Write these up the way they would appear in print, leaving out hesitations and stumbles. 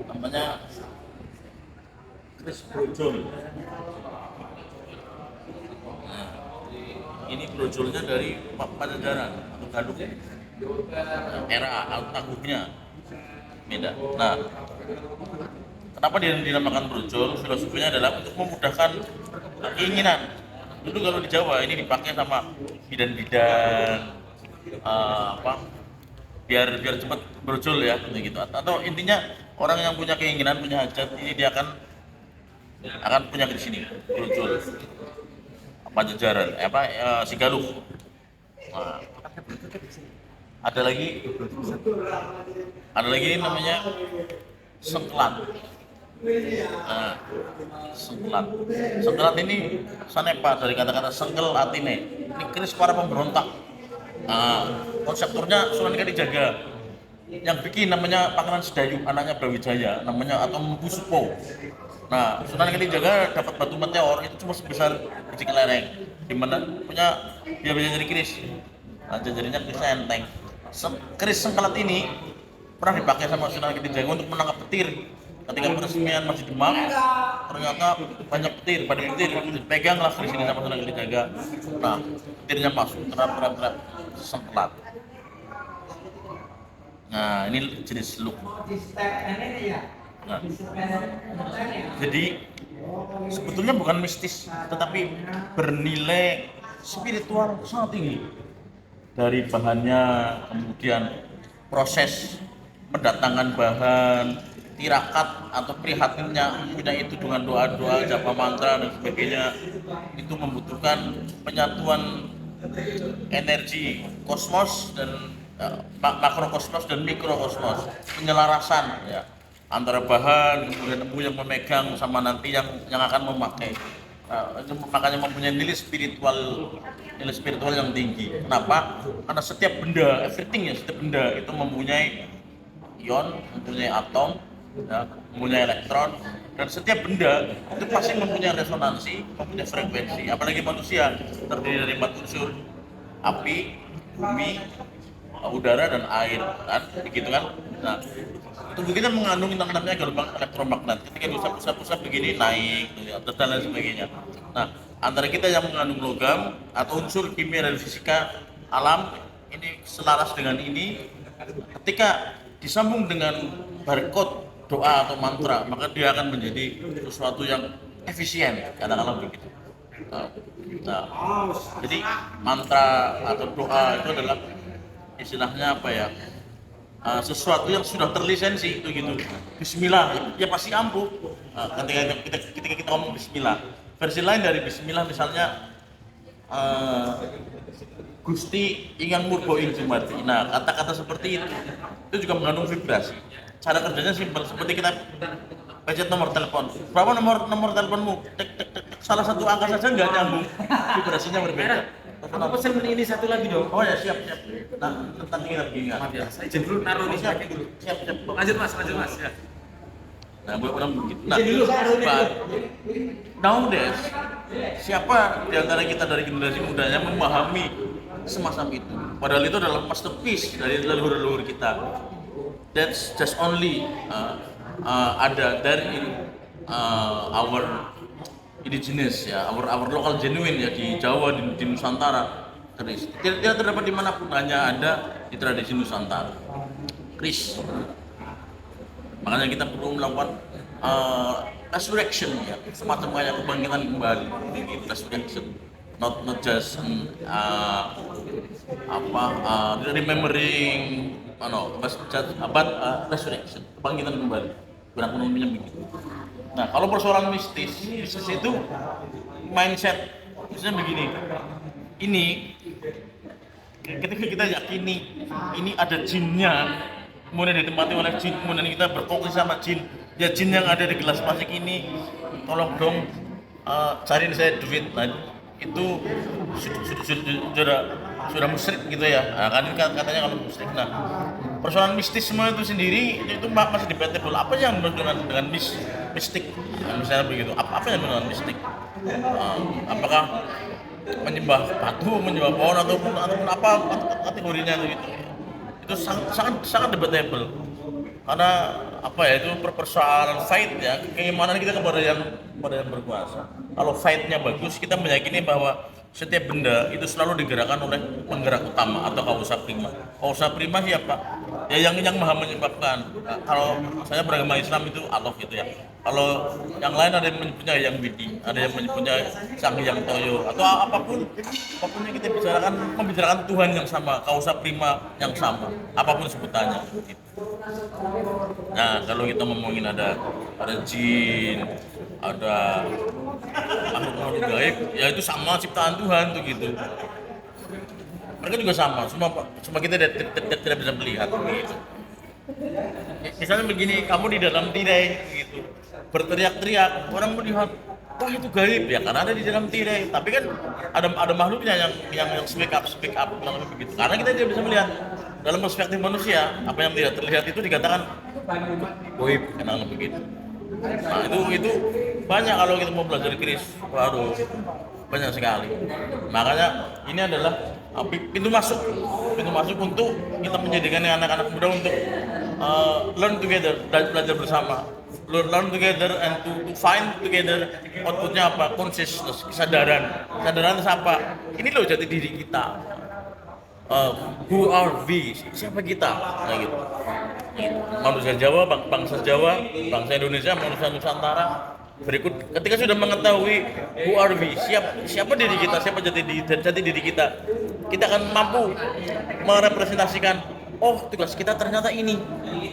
namanya Kris brojol. Nah, ini brojolnya dari Pajajaran atau Gaduk, era agungnya beda. Nah, kenapa dia dinamakan brojol? Filosofinya adalah untuk memudahkan keinginan. Dulu kalau di Jawa ini dipakai sama bidan-bidan, apa, biar biar cepat brojol ya, gitu. Atau intinya orang yang punya keinginan, punya hajat, ini dia akan punya di sini brojol Pajajaran, Sigaluk. Nah, ada lagi ini namanya sengkelat. Nah, sengkelat ini sanepa dari kata-kata sengkel atine. Ini keris para pemberontak. Nah, konseptornya Sunan Kalijaga. Yang bikin namanya Pangeran Sedayu, anaknya Brawijaya, namanya atau Mpu Supo. Nah, Sunan Kalijaga dapat batu meteor itu cuma sebesar biji kelereng, di mana punya dia bisa jadi keris. Nah, jadinya keris enteng. Keris sengkelat ini pernah dipakai sama Sunan Kalijaga untuk menangkap petir. Ketika peresmian masih Demak, ternyata banyak petir, pada petir peganglah keris ini sama Sunan Kalijaga. Nah, petirnya masuk, terap sengkelat. Nah, ini jenis look. Nah, jadi sebetulnya bukan mistis, tetapi bernilai spiritual sangat tinggi. Dari bahannya, kemudian proses mendatangkan bahan, tirakat atau prihatinnya punya itu dengan doa-doa, japa mantra dan sebagainya, itu membutuhkan penyatuan energi kosmos dan makrokosmos dan mikrokosmos, penyelarasan ya antara bahan kemudian empu yang memegang sama nanti yang akan memakai. Makanya mempunyai nilai spiritual yang tinggi. Kenapa? Karena setiap benda, everything ya, setiap benda itu mempunyai ion, mempunyai atom, ya, mempunyai elektron, dan setiap benda itu pasti mempunyai resonansi, mempunyai frekuensi. Apalagi manusia terdiri dari 4 unsur: api, bumi, udara dan air, kan begitu kan. Nah, tubuh kita mengandung yang namanya gelombang elektromagnet. Ketika diusap-usap begini naik dan lain sebagainya. Nah, antara kita yang mengandung logam atau unsur kimia dan fisika alam ini selaras dengan ini, ketika disambung dengan barcode doa atau mantra, maka dia akan menjadi sesuatu yang efisien, katakanlah begitu. Nah, jadi mantra atau doa itu adalah istilahnya apa ya, sesuatu yang sudah terlisensi itu gitu. Bismillah ya pasti ampuh. Ketika kita ngomong Bismillah, versi lain dari Bismillah misalnya, Gusti ingkang murba ing Jumarti. Nah, kata-kata seperti itu juga mengandung vibrasi. Cara kerjanya simpel, seperti kita pencet nomor telepon. Berapa nomor teleponmu? Tek tek tek, salah satu angka saja nggak nyambung, vibrasinya berbeda. Aku pesen ini satu lagi dong. Oh ya, siap. Nah, nanti kita begini. Maaf ya, saya izin dulu naruh nih. Siap. Lanjut mas ya. Nah, mudah-mudahan begitu. Nah, nowadays, siapa di antara kita dari generasi muda yang memahami semacam itu? Padahal itu adalah masterpiece dari leluhur-leluhur kita. That's just only ada dari our indigenous ya, our local genuine ya, di Jawa, di Nusantara. Keris tidak terdapat dimanapun, hanya ada di tradisi Nusantara. Keris. Makanya kita perlu melakukan resurrection ya, semacam kayak kebangkitan kembali, resurrection, not just remembering, but resurrection, kebangkitan kembali, kurang lebihnya begitu. Nah, kalau persoalan mistis itu mindset, misalnya begini, ini ketika kita yakini ini ada jinnya, kemudian ditempati oleh jin, kemudian kita berkomunikasi sama jin, ya jin yang ada di gelas plastik ini, tolong dong cariin saya duit. Nah, itu sudah musyrik gitu ya. Nah, kan katanya kalau musyrik. Nah, persoalan mistisme itu sendiri itu masih debatable. Apa yang dengan mistik? Nah, misalnya begitu. Apa yang dengan mistik? Apakah menyembah batu, menyembah pohon ataupun apa kategorinya itu sangat debatable. Karena apa ya itu persoalan fight ya, keimanan kita kepada yang berkuasa. Kalau fightnya bagus, kita meyakini bahwa setiap benda itu selalu digerakkan oleh penggerak utama atau kausa prima. Kausa prima siapa? Ya yang maha menyebabkan. Nah, kalau saya beragama Islam itu Allah gitu ya. Kalau yang lain ada yang menyebutnya yang widi, ada yang menyebutnya sang yang toyo atau apapun yang kita bicarakan, membicarakan Tuhan yang sama, kausa prima yang sama, apapun sebutannya. Gitu. Nah, kalau kita ngomongin ada jin, ada makhluk-makhluk gaib, ya itu sama ciptaan Tuhan tuh gitu. Mereka juga sama, cuma kita tidak bisa melihat gitu. Misalnya begini, kamu di dalam tirai gitu, berteriak-teriak, orang melihat, wah itu gaib ya karena ada di dalam tirai. Tapi kan ada makhluknya yang speak up begitu. Karena kita tidak bisa melihat. Dalam perspektif manusia, apa yang tidak terlihat itu dikatakan gaib, karena begitu. Nah itu banyak kalau kita mau belajar keris, waduh banyak sekali. Makanya ini adalah pintu masuk untuk kita menjadikan anak-anak muda untuk learn together, belajar bersama, learn together and to find together. Outputnya apa? Consciousness, kesadaran itu apa? Ini loh jati diri kita. Who are we? Siapa kita? Nah gitu. Manusia Jawa, bangsa Jawa, bangsa Indonesia, manusia Nusantara. Berikut, ketika sudah mengetahui who are we, siapa diri kita, siapa jati diri kita, kita akan mampu merepresentasikan. Oh, tugas kita ternyata ini.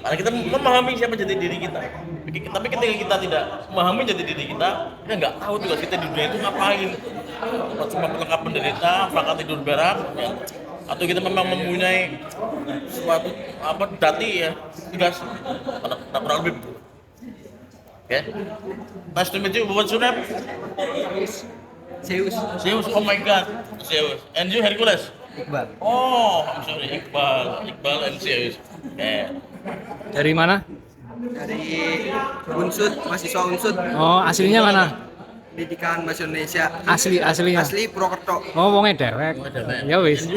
Karena kita memahami siapa jati diri kita. Tapi ketika kita tidak memahami jati diri kita nggak tahu tugas kita di dunia itu ngapain. Cuma pelengkap penderita, makan tidur berak, ya. Atau kita memang mempunyai suatu dati ya, tugas kurang lebih. Okay. Nice to meet you. What's your name? Zeus. Oh my God, Zeus. And you Hercules? Iqbal. Oh, I'm sorry, Iqbal and Zeus. Okay. Dari mana? Dari Unsud, mahasiswa Unsud. Oh, aslinya mana? Pendidikan Bahasa Indonesia. Aslinya. Asli Purwokerto. Oh, wonge dewek. Ya wis.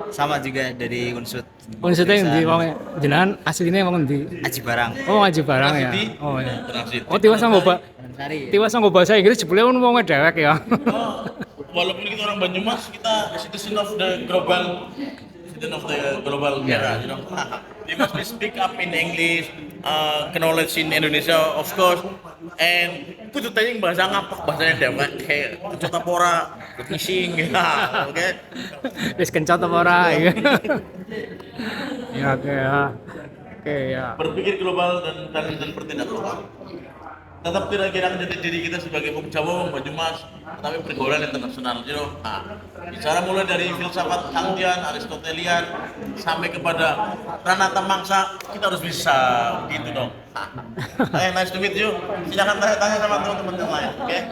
Sama juga dari Unsud. Unsute endi wonge? Jenengan asline wong endi? Aji Barang. Oh, Aji Barang ya. Transit. Oh ya. Transit. Oh, tiwas nggo bahasa Inggris jebule wonge dewek ya. Walaupun kita orang Banyumas, kita citizen of the global era, you know. We must speak up in English, knowledge in Indonesia of course, and kudu tanya bahasa ngapak, bahasanya dewek kayak kencot tapora, fishing gitu, oke? Wis kencot apa ora ya. Ya oke ya. Oke ya. Berpikir global dan bertindak global. Tetap tidak kira jati diri kita sebagai wong Jawa, wong Banyumas, tapi pergaulan internasional, you know. Nah, bicara mulai dari filsafat Kantian, Aristotelian, sampai kepada Pranata Mangsa, kita harus bisa gitu dong. Nah, nice to meet you. Silakan tanya-tanya sama teman-teman yang lain, oke? Okay?